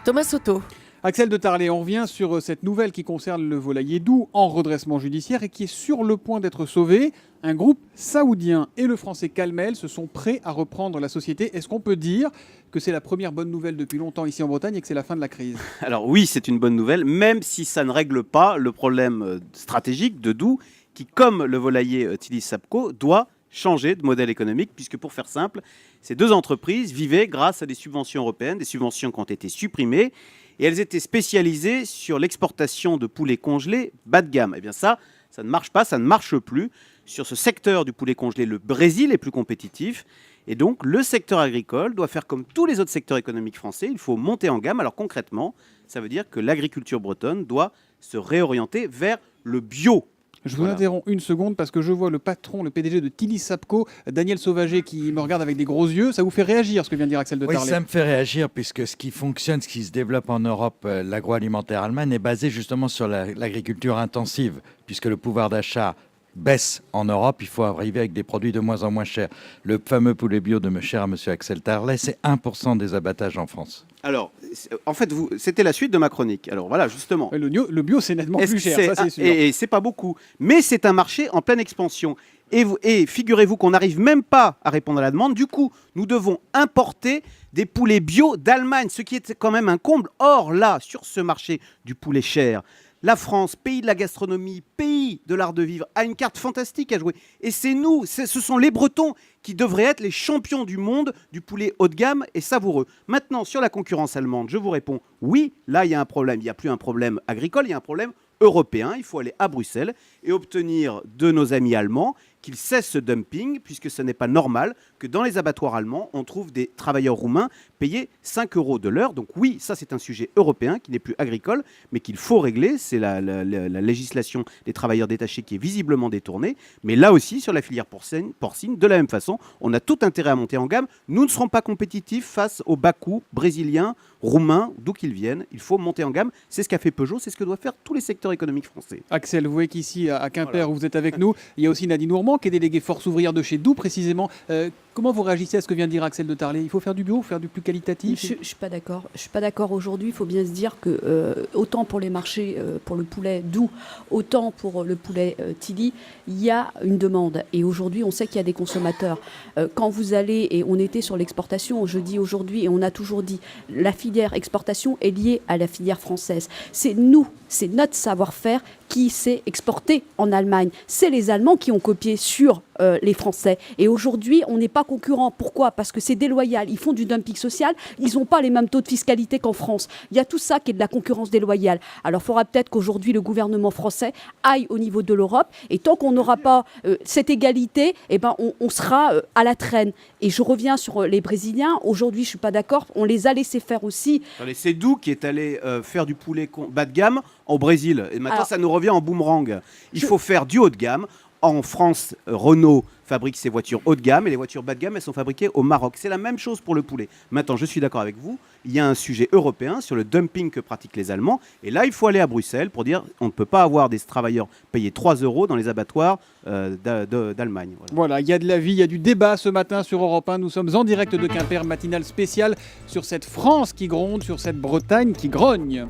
Thomas Soto. Axel de Tarlé, on revient sur cette nouvelle qui concerne le volailler doux en redressement judiciaire et qui est sur le point d'être sauvé. Un groupe saoudien et le français Calmel se sont prêts à reprendre la société. Est-ce qu'on peut dire que c'est la première bonne nouvelle depuis longtemps ici en Bretagne et que c'est la fin de la crise? Alors oui, c'est une bonne nouvelle, même si ça ne règle pas le problème stratégique de Doux, qui, comme le volailler Tilly Sapco, doit changer de modèle économique, puisque pour faire simple, ces deux entreprises vivaient grâce à des subventions européennes, des subventions qui ont été supprimées, et elles étaient spécialisées sur l'exportation de poulets congelés bas de gamme. Eh bien ça ne marche pas, ça ne marche plus. Sur ce secteur du poulet congelé, le Brésil est plus compétitif, et donc le secteur agricole doit faire comme tous les autres secteurs économiques français, il faut monter en gamme. Alors concrètement, ça veut dire que l'agriculture bretonne doit se réorienter vers le bio. Je vous interromps une seconde parce que je vois le patron, le PDG de Tilly Sapco, Daniel Sauvager, qui me regarde avec des gros yeux. Ça vous fait réagir ce que vient de dire Axel de Tarlé? Oui, ça me fait réagir puisque ce qui fonctionne, ce qui se développe en Europe, l'agroalimentaire allemand est basé justement sur l'agriculture intensive, puisque le pouvoir d'achat baisse en Europe, il faut arriver avec des produits de moins en moins chers. Le fameux poulet bio de cher monsieur Axel Tarlé, c'est 1% des abattages en France. Alors, en fait, c'était la suite de ma chronique. Alors voilà, justement. Le bio, c'est nettement plus cher, ça c'est sûr. Et c'est pas beaucoup. Mais c'est un marché en pleine expansion. Et figurez-vous qu'on n'arrive même pas à répondre à la demande. Du coup, nous devons importer des poulets bio d'Allemagne, ce qui est quand même un comble. Or, là, sur ce marché du poulet cher, la France, pays de la gastronomie, pays de l'art de vivre, a une carte fantastique à jouer. Et c'est nous, ce sont les Bretons qui devraient être les champions du monde du poulet haut de gamme et savoureux. Maintenant, sur la concurrence allemande, je vous réponds, oui, là, il y a un problème. Il n'y a plus un problème agricole, il y a un problème européen. Il faut aller à Bruxelles et obtenir de nos amis allemands qu'ils cessent ce dumping, puisque ce n'est pas normal que dans les abattoirs allemands, on trouve des travailleurs roumains payés 5 € de l'heure. Donc oui, ça c'est un sujet européen qui n'est plus agricole, mais qu'il faut régler. C'est la législation des travailleurs détachés qui est visiblement détournée. Mais là aussi, sur la filière porcine, de la même façon, on a tout intérêt à monter en gamme. Nous ne serons pas compétitifs face aux bas coûts brésiliens, roumains, d'où qu'ils viennent. Il faut monter en gamme. C'est ce qu'a fait Peugeot, c'est ce que doivent faire tous les secteurs économiques français. Axel, vous voyez qu'ici, à Quimper, où vous êtes avec nous, il y a aussi Nadine Ourmand, qui est déléguée force ouvrière de chez Doux, précisément. Comment vous réagissez à ce que vient de dire Axel de Tarlé? Il faut faire du bio, faire du plus qualitatif? Je ne suis pas d'accord. Je suis pas d'accord aujourd'hui. Il faut bien se dire que autant pour les marchés, pour le poulet Doux, autant pour le poulet Tilly, il y a une demande. Et aujourd'hui, on sait qu'il y a des consommateurs. Quand vous allez, et on était sur l'exportation, je dis aujourd'hui, et on a toujours dit, la filière exportation est liée à la filière française. C'est nous, c'est notre savoir-faire qui s'est exporté en Allemagne. C'est les Allemands qui ont copié sur les Français. Et aujourd'hui, on n'est pas concurrents. Pourquoi? Parce que c'est déloyal. Ils font du dumping social. Ils n'ont pas les mêmes taux de fiscalité qu'en France. Il y a tout ça qui est de la concurrence déloyale. Alors, il faudra peut-être qu'aujourd'hui, le gouvernement français aille au niveau de l'Europe. Et tant qu'on n'aura pas cette égalité, eh ben, on sera à la traîne. Et je reviens sur les Brésiliens. Aujourd'hui, je ne suis pas d'accord. On les a laissés faire aussi. C'est Doux qui est allé faire du poulet bas de gamme au Brésil. Et maintenant, ça nous revient en boomerang. Il faut faire du haut de gamme. En France, Renault fabrique ses voitures haut de gamme et les voitures bas de gamme, elles sont fabriquées au Maroc. C'est la même chose pour le poulet. Maintenant, je suis d'accord avec vous, il y a un sujet européen sur le dumping que pratiquent les Allemands. Et là, il faut aller à Bruxelles pour dire on ne peut pas avoir des travailleurs payés 3 € dans les abattoirs d'Allemagne. Voilà, il y a de la vie, il y a du débat ce matin sur Europe 1. Nous sommes en direct de Quimper, matinale spéciale sur cette France qui gronde, sur cette Bretagne qui grogne.